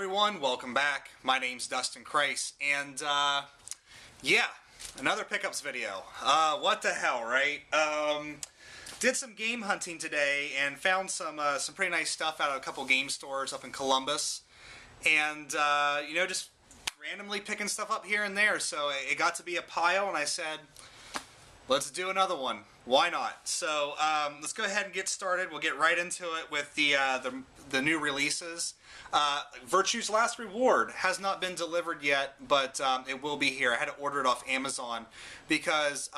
everyone, welcome back. My name's dustinkreis, and yeah, another pickups video. What the hell, right? Did some game hunting today and found some pretty nice stuff out of a couple game stores up in Columbus, and you know, just randomly picking stuff up here and there. So it got to be a pile, and I said, let's do another one. Why not? So let's go ahead and get started. We'll get right into it with the new releases. Virtue's Last Reward has not been delivered yet, but it will be here. I had to order it off Amazon because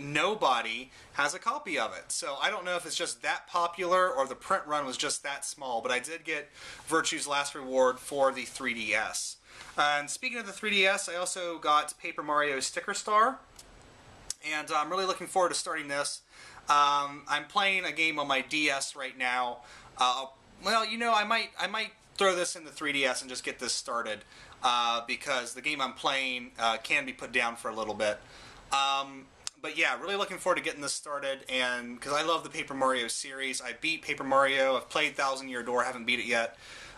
nobody has a copy of it. So I don't know if it's just that popular or the print run was just that small, but I did get Virtue's Last Reward for the 3DS. And speaking of the 3DS, I also got Paper Mario Sticker Star. And I'm really looking forward to starting this. I'm playing a game on my DS right now. Well, you know, I might throw this in the 3DS and just get this started because the game I'm playing can be put down for a little bit. But yeah, really looking forward to getting this started, and because I love the Paper Mario series. I beat Paper Mario. I've played Thousand Year Door. Haven't beat it yet.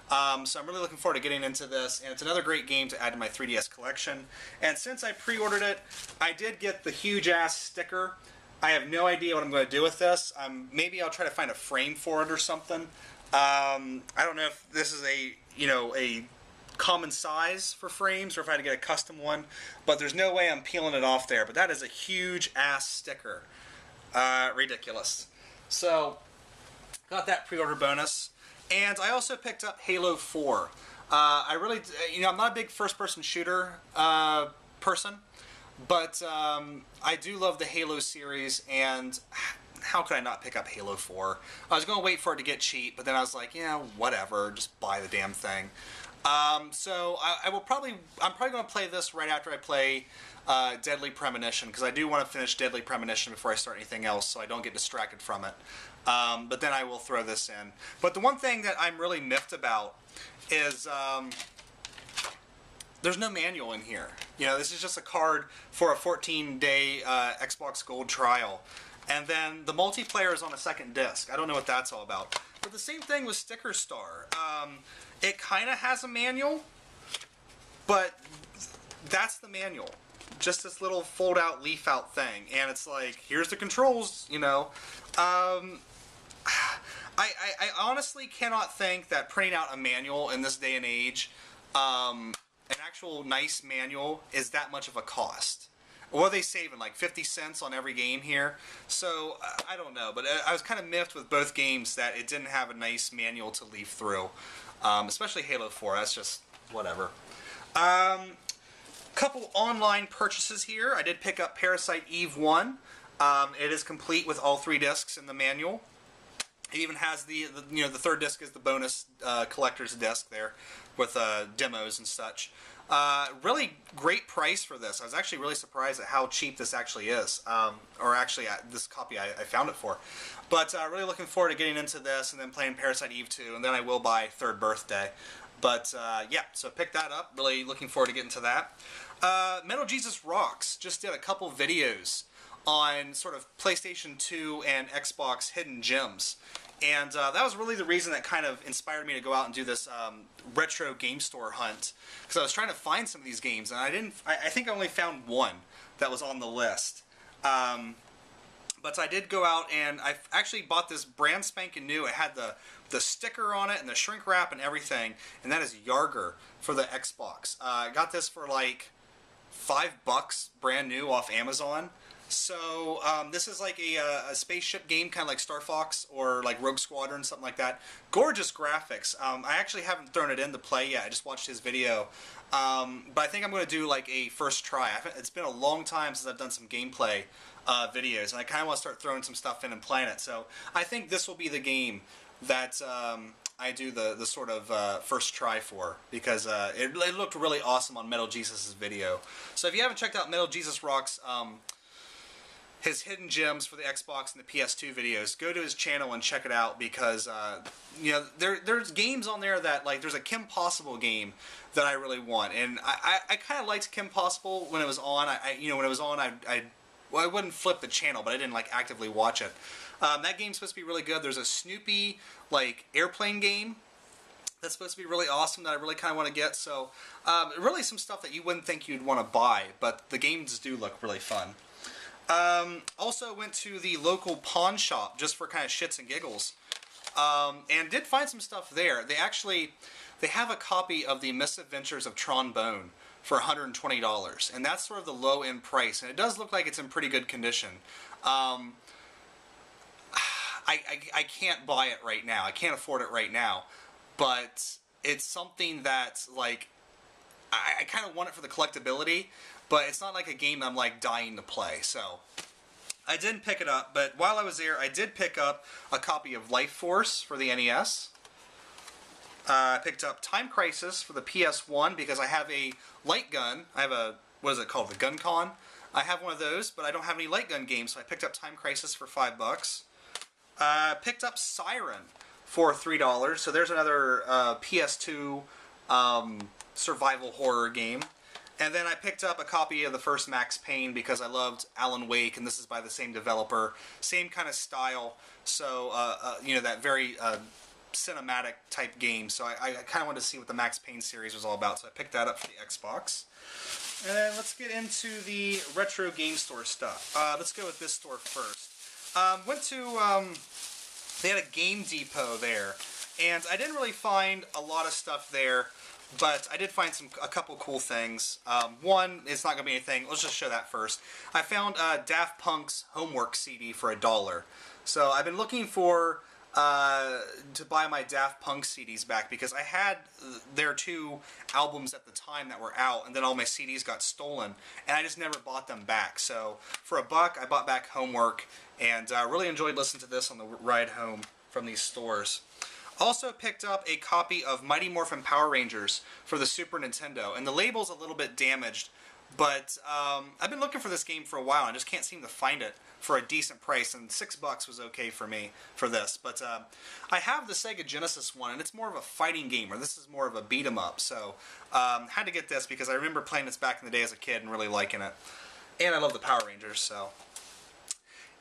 So I'm really looking forward to getting into this, and it's another great game to add to my 3DS collection. And since I pre-ordered it, I did get the huge-ass sticker. I have no idea what I'm going to do with this. Maybe I'll try to find a frame for it or something. I don't know if this is a common size for frames or if I had to get a custom one, but there's no way I'm peeling it off there. But that is a huge-ass sticker. Ridiculous. So, got that pre-order bonus. And I also picked up Halo 4. I really, I'm not a big first-person shooter person, but I do love the Halo series, and how could I not pick up Halo 4? I was going to wait for it to get cheap, but then I was like, yeah, whatever, just buy the damn thing. So I'm probably going to play this right after I play Deadly Premonition, because I do want to finish Deadly Premonition before I start anything else, so I don't get distracted from it. But then I will throw this in. But the one thing that I'm really miffed about is there's no manual in here. You know, this is just a card for a 14-day Xbox Gold trial. And then the multiplayer is on a second disc. I don't know what that's all about. But the same thing with Sticker Star. It kind of has a manual, but that's the manual. Just this little fold-out, leaf-out thing. And it's like, here's the controls, you know. I honestly cannot think that printing out a manual in this day and age, an actual nice manual, is that much of a cost. What are they saving, like 50 cents on every game here? So, I don't know, but I was kind of miffed with both games that it didn't have a nice manual to leaf through. Especially Halo 4, that's just whatever. Couple online purchases here. I did pick up Parasite Eve 1. It is complete with all 3 discs in the manual. It even has the third disc is the bonus collector's disc there with demos and such. Really great price for this. I was actually really surprised at how cheap this actually is, or actually this copy I found it for. But really looking forward to getting into this and then playing Parasite Eve 2, and then I will buy Third Birthday. But yeah, so pick that up. Really looking forward to getting to that. Metal Jesus Rocks just did a couple videos on sort of PlayStation 2 and Xbox hidden gems. And that was really the reason that kind of inspired me to go out and do this retro game store hunt. Because I was trying to find some of these games, and I think I only found one that was on the list. But I did go out, and I actually bought this brand spanking new. It had the sticker on it and the shrink wrap and everything, and that is Yarger for the Xbox. I got this for like $5 brand new off Amazon. So this is like a spaceship game, kind of like Star Fox or like Rogue Squadron, something like that. Gorgeous graphics. I actually haven't thrown it in to play yet. I just watched his video. But I think I'm going to do like a first try. It's been a long time since I've done some gameplay videos, and I kind of want to start throwing some stuff in and playing it. So I think this will be the game that I do the sort of first try for, because it looked really awesome on Metal Jesus' video. So if you haven't checked out Metal Jesus Rocks, his hidden gems for the Xbox and the PS2 videos, go to his channel and check it out, because there's games on there that, like, there's a Kim Possible game that I really want, and I kind of liked Kim Possible when it was on. When it was on, I wouldn't flip the channel, but I didn't like actively watch it. That game's supposed to be really good. There's a Snoopy like airplane game that's supposed to be really awesome that I really kind of want to get. So really some stuff that you wouldn't think you'd want to buy, but the games do look really fun. Also went to the local pawn shop just for kind of shits and giggles, and did find some stuff there. They have a copy of the Misadventures of Trombone for $120, and that's sort of the low-end price, and it does look like it's in pretty good condition. I can't buy it right now. I can't afford it right now, but it's something that, like, I kind of want it for the collectability, but it's not like a game that I'm, like, dying to play. So I didn't pick it up, but while I was there, I did pick up a copy of Life Force for the NES. I picked up Time Crisis for the PS1 because I have a light gun. I have a, what is it called, the Gun Con? I have one of those, but I don't have any light gun games, so I picked up Time Crisis for $5. Picked up Siren for $3, so there's another PS2 survival horror game. And then I picked up a copy of the first Max Payne because I loved Alan Wake, and this is by the same developer, same kind of style, so, you know, that very cinematic type game, so I kind of wanted to see what the Max Payne series was all about, so I picked that up for the Xbox. And then let's get into the retro game store stuff. Let's go with this store first. Went to, they had a Game Depot there, and I didn't really find a lot of stuff there, but I did find a couple cool things. One, it's not going to be anything, let's just show that first. I found Daft Punk's Homework CD for $1. So I've been looking for to buy my Daft Punk CDs back because I had their 2 albums at the time that were out, and then all my CDs got stolen, and I just never bought them back. So for $1, I bought back Homework, and really enjoyed listening to this on the ride home from these stores. Also picked up a copy of Mighty Morphin Power Rangers for the Super Nintendo, and the label's a little bit damaged, but I've been looking for this game for a while, and I just can't seem to find it for a decent price, and $6 was okay for me for this. But I have the Sega Genesis one, and it's more of a fighting game, or this is more of a beat-em-up, so had to get this because I remember playing this back in the day as a kid and really liking it. And I love the Power Rangers, so.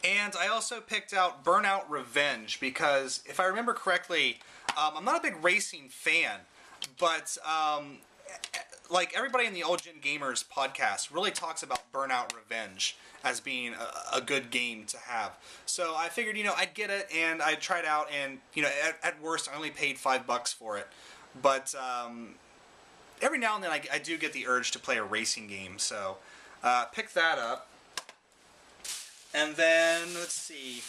And I also picked out Burnout Revenge because, if I remember correctly, I'm not a big racing fan, but like everybody in the Old Gen Gamers podcast really talks about Burnout Revenge as being a good game to have. So I figured, you know, I'd get it and I'd try it out, and, you know, at worst I only paid $5 for it. But every now and then I do get the urge to play a racing game, so pick that up. And then, let's see,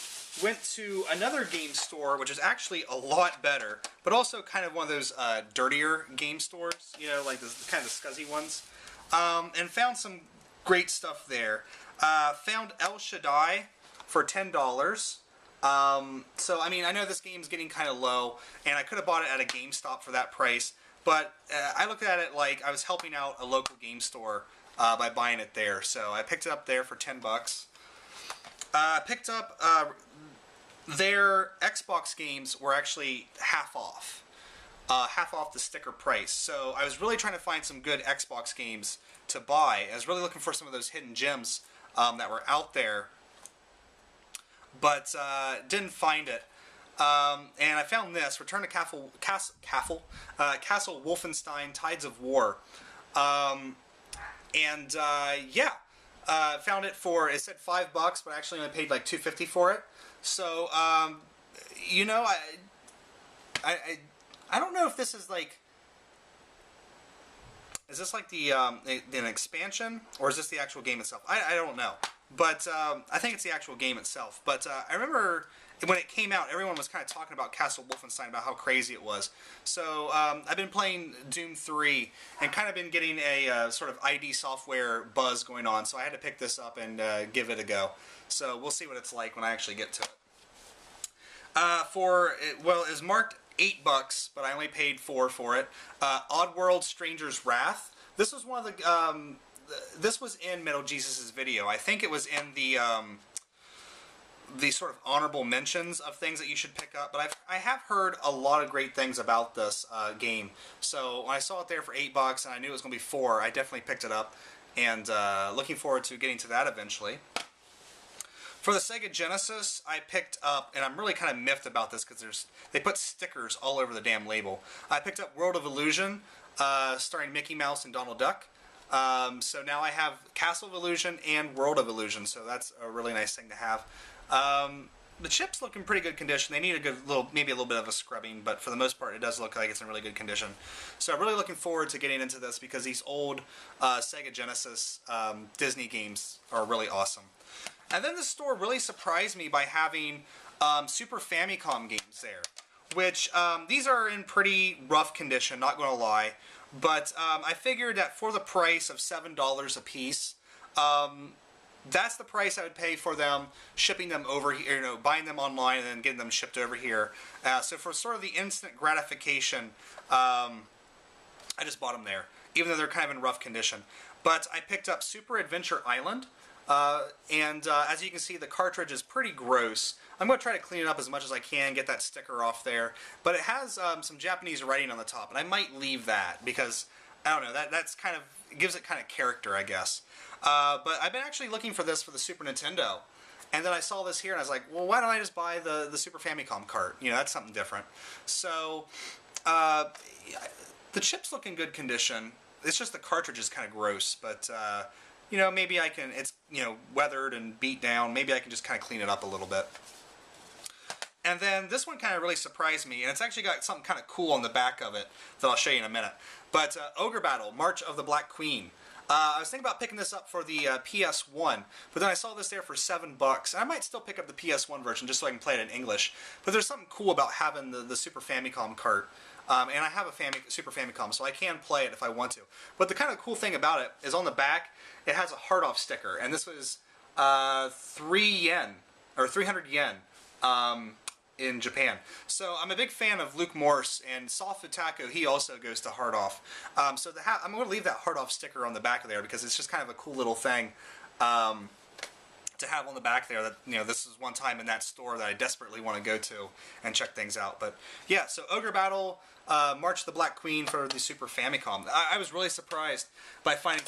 went to another game store, which is actually a lot better, but also kind of one of those dirtier game stores, you know, like the kind of the scuzzy ones, and found some great stuff there. Found El Shaddai for $10. So, I mean, I know this game's getting kind of low, and I could have bought it at a GameStop for that price, but I looked at it like I was helping out a local game store by buying it there, so I picked it up there for $10. Picked up their Xbox games were actually half off the sticker price. So I was really trying to find some good Xbox games to buy. I was really looking for some of those hidden gems that were out there, but didn't find it. And I found this, Return to Castle Wolfenstein Tides of War. Yeah. Found it for, it said $5, but I actually only paid like $2.50 for it. So, you know, I don't know if this is like, is this like the an expansion, or is this the actual game itself? I don't know, but I think it's the actual game itself. But I remember when it came out, everyone was kind of talking about Castle Wolfenstein, about how crazy it was. So I've been playing Doom 3 and kind of been getting a sort of ID software buzz going on, so I had to pick this up and give it a go. So we'll see what it's like when I actually get to it. Well, it was marked $8, but I only paid $4 for it. Oddworld Stranger's Wrath. This was one of the, this was in Metal Jesus' video. I think it was in the sort of honorable mentions of things that you should pick up, but I have heard a lot of great things about this game. So when I saw it there for $8 and I knew it was going to be $4, I definitely picked it up, and looking forward to getting to that eventually. For the Sega Genesis, I picked up, and I'm really kind of miffed about this because they put stickers all over the damn label. I picked up World of Illusion, starring Mickey Mouse and Donald Duck. So now I have Castle of Illusion and World of Illusion, so that's a really nice thing to have. The chips look in pretty good condition. They need a good maybe a little bit of a scrubbing, but for the most part, it does look like it's in really good condition. So I'm really looking forward to getting into this because these old Sega Genesis Disney games are really awesome. And then the store really surprised me by having Super Famicom games there, which these are in pretty rough condition, not going to lie. But I figured that for the price of $7 a piece, that's the price I would pay for them, shipping them over here, buying them online and then getting them shipped over here. So for sort of the instant gratification, I just bought them there, even though they're kind of in rough condition. But I picked up Super Adventure Island, and as you can see, the cartridge is pretty gross. I'm going to try to clean it up as much as I can, get that sticker off there. But it has some Japanese writing on the top, and I might leave that because, I don't know, that's kind of, it gives it kind of character, I guess. But I've been actually looking for this for the Super Nintendo, and then I saw this here, and I was like, well, why don't I just buy the Super Famicom cart? That's something different. So, the chips look in good condition. It's just the cartridge is kind of gross, but, maybe I can, it's, weathered and beat down. Maybe I can just kind of clean it up a little bit. And then this one kind of really surprised me, and it's actually got something kind of cool on the back of it that I'll show you in a minute. But Ogre Battle, March of the Black Queen. I was thinking about picking this up for the PS1, but then I saw this there for $7, and I might still pick up the PS1 version just so I can play it in English. But there's something cool about having the Super Famicom cart, and I have a Super Famicom, so I can play it if I want to. But the kind of cool thing about it is on the back, it has a hard-off sticker, and this was 3 yen, or 300 yen. In Japan. So I'm a big fan of Luke Morse, and Soft Taco, he also goes to hard off. So I'm going to leave that hard off sticker on the back of there because it's just kind of a cool little thing to have on the back there that, this is one time in that store that I desperately want to go to and check things out. But yeah, so Ogre Battle, March of the Black Queen for the Super Famicom. I was really surprised by finding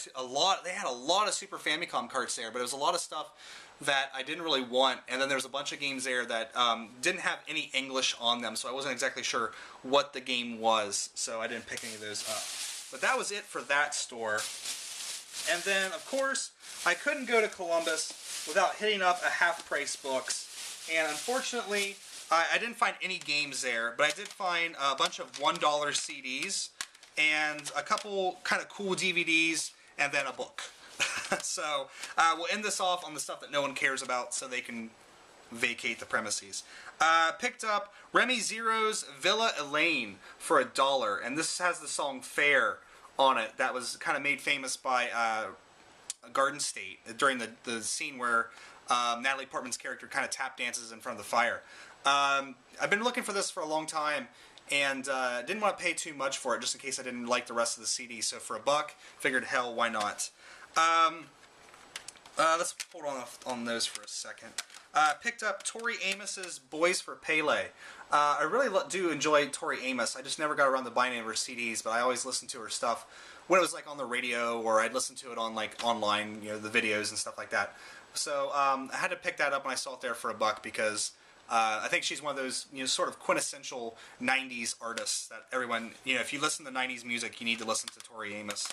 they had a lot of Super Famicom carts there, but it was a lot of stuff that I didn't really want, and then there's a bunch of games there that didn't have any English on them, so I wasn't exactly sure what the game was, so I didn't pick any of those up. But that was it for that store. And then, of course, I couldn't go to Columbus without hitting up a Half Price Books, and unfortunately, I didn't find any games there, but I did find a bunch of $1 CDs, and a couple kind of cool DVDs, and then a book. So we'll end this off on the stuff that no one cares about so they can vacate the premises. Picked up Remy Zero's Villa Elaine for $1, and this has the song Fair on it that was kind of made famous by Garden State during the scene where Natalie Portman's character kind of tap dances in front of the fire. I've been looking for this for a long time, and didn't want to pay too much for it just in case I didn't like the rest of the CD, so for $1, figured, hell, why not? Let's hold on those for a second. Picked up Tori Amos's Boys for Pele. I really do enjoy Tori Amos. I just never got around to buying any of her CDs, but I always listened to her stuff when it was like on the radio, or I'd listen to it on like online, the videos and stuff like that. So I had to pick that up when I saw it there for $1 because I think she's one of those sort of quintessential '90s artists that everyone, if you listen to '90s music, you need to listen to Tori Amos.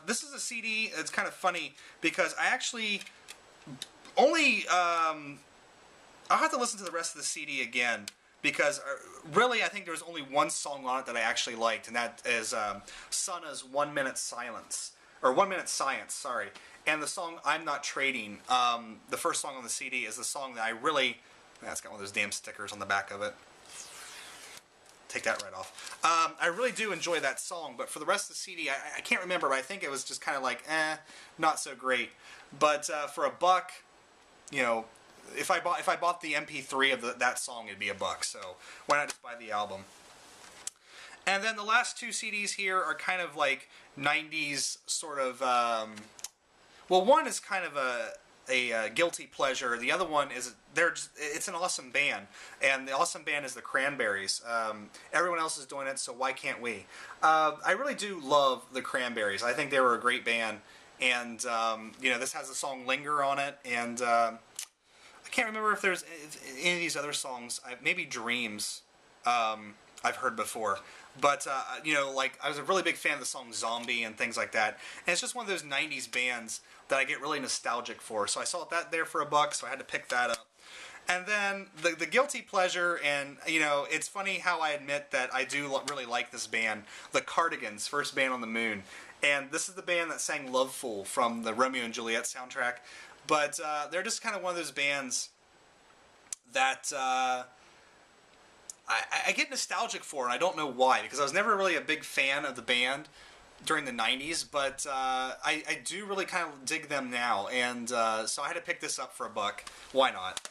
This is a CD. It's kind of funny because I actually only I'll have to listen to the rest of the CD again because really I think there was only one song on it that I actually liked, and that is Sana's 1 Minute Silence, or 1 Minute Science, sorry. And the song I'm Not Trading, the first song on the CD, is the song that I really, it's got one of those damn stickers on the back of it. Take that right off. I really do enjoy that song, but for the rest of the CD, I can't remember, but I think it was just kind of like, not so great. But for $1, if I bought the MP3 of that song, it'd be $1. So why not just buy the album? And then the last two CDs here are kind of like '90s sort of. Well, one is kind of a guilty pleasure. The other one is it's an awesome band, and the awesome band is the Cranberries. Everyone else is doing it, so why can't we? I really do love the Cranberries. I think they were a great band, and this has the song "Linger" on it, and I can't remember if there's any of these other songs. Maybe Dreams I've heard before. But, you know, like, I was a really big fan of the song Zombie and things like that. And it's just one of those 90s bands that I get really nostalgic for. So I saw that there for $1, so I had to pick that up. And then the guilty pleasure, and, you know, it's funny how I admit that I do really like this band, the Cardigans, first band on the moon. And this is the band that sang Loveful from the Romeo and Juliet soundtrack. But they're just kind of one of those bands that I get nostalgic for, and I don't know why, because I was never really a big fan of the band during the 90s, but I do really kind of dig them now, and so I had to pick this up for $1. Why not?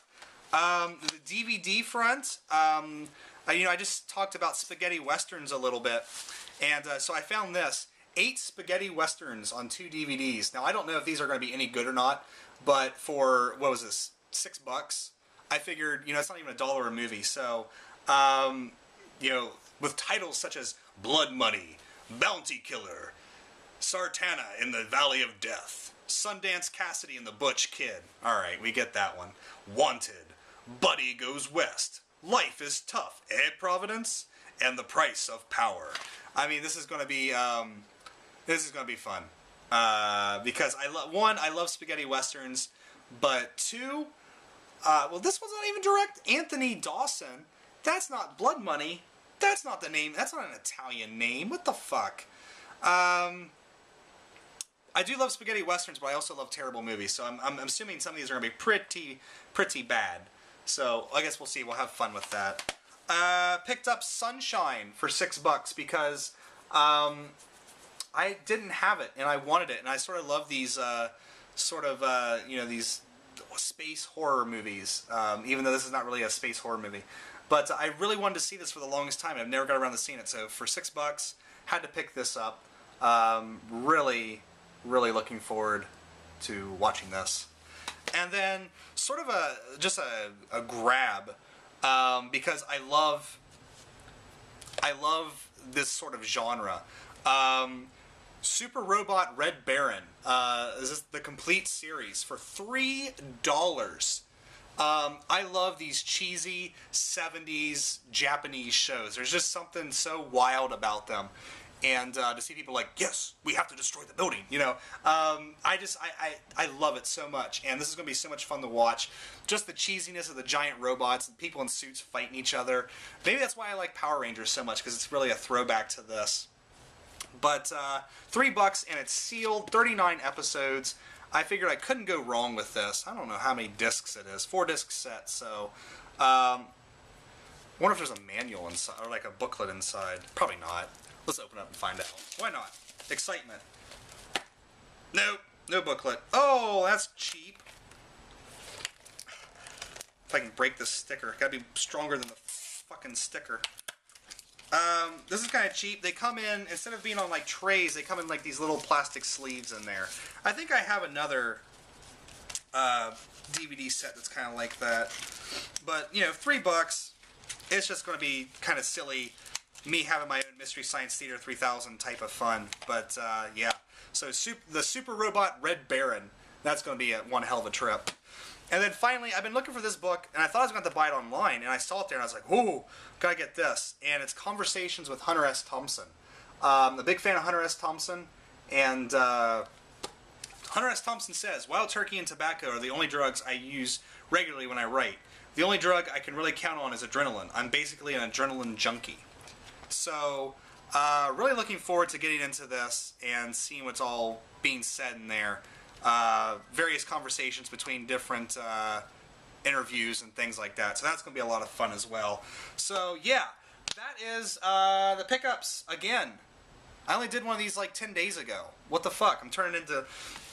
The DVD front, you know, I just talked about spaghetti westerns a little bit, and so I found this. 8 spaghetti westerns on 2 DVDs. Now, I don't know if these are going to be any good or not, but for, what was this, $6? I figured, you know, it's not even $1 a movie, so, you know, with titles such as Blood Money, Bounty Killer, Sartana in the Valley of Death, Sundance Cassidy and the Butch Kid. Alright, we get that one. Wanted, Buddy Goes West, Life is Tough, Providence, and The Price of Power. I mean, this is going to be fun. Because I love spaghetti westerns, but 2, well, this one's not even direct. Anthony Dawson. That's not Blood Money. That's not the name. That's not an Italian name. What the fuck? I do love spaghetti westerns, but I also love terrible movies. So I'm assuming some of these are going to be pretty bad. So I guess we'll see. We'll have fun with that. Picked up Sunshine for $6 because I didn't have it and I wanted it, and I sort of love these you know, these space horror movies. Even though this is not really a space horror movie. But I really wanted to see this for the longest time. I've never got around to seeing it. So for $6, had to pick this up. Really looking forward to watching this. And then sort of just a grab, because I love this sort of genre. Super Robot Red Baron. This is the complete series for $3. I love these cheesy 70s Japanese shows. There's just something so wild about them. And to see people like, yes, we have to destroy the building, you know. I love it so much. And this is going to be so much fun to watch. Just the cheesiness of the giant robots and people in suits fighting each other. Maybe that's why I like Power Rangers so much, because it's really a throwback to this. But $3 and it's sealed, 39 episodes. I figured I couldn't go wrong with this. I don't know how many discs it is. 4-disc set, so wonder if there's a manual inside, or like a booklet inside. Probably not. Let's open it up and find out. Why not? Excitement. Nope, no booklet. Oh, that's cheap. If I can break this sticker. Gotta be stronger than the fucking sticker. This is kind of cheap. They come in, instead of being on like trays, they come in like these little plastic sleeves in there. I think I have another DVD set that's kind of like that. But, you know, $3, it's just going to be kind of silly, me having my own Mystery Science Theater 3000 type of fun. But, yeah. So, the Super Robot Red Baron, that's going to be one hell of a trip. And then finally, I've been looking for this book, and I thought I was going to buy it online, and I saw it there, and I was like, ooh, gotta get this. And it's Conversations with Hunter S. Thompson. I'm a big fan of Hunter S. Thompson, and Hunter S. Thompson says, wild turkey and tobacco are the only drugs I use regularly when I write. The only drug I can really count on is adrenaline. I'm basically an adrenaline junkie. So, really looking forward to getting into this and seeing what's all being said in there. Various conversations between different interviews and things like that. So that's going to be a lot of fun as well. So yeah, that is the pickups again. I only did one of these like 10 days ago. What the fuck? I'm turning into...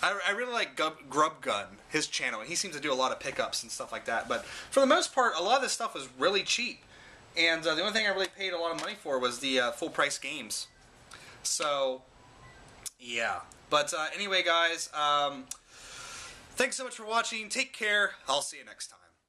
I really like Grub Gun, his channel, and he seems to do a lot of pickups and stuff like that. But for the most part, a lot of this stuff was really cheap. And the only thing I really paid a lot of money for was the full price games. So, yeah. But anyway, guys, thanks so much for watching. Take care. I'll see you next time.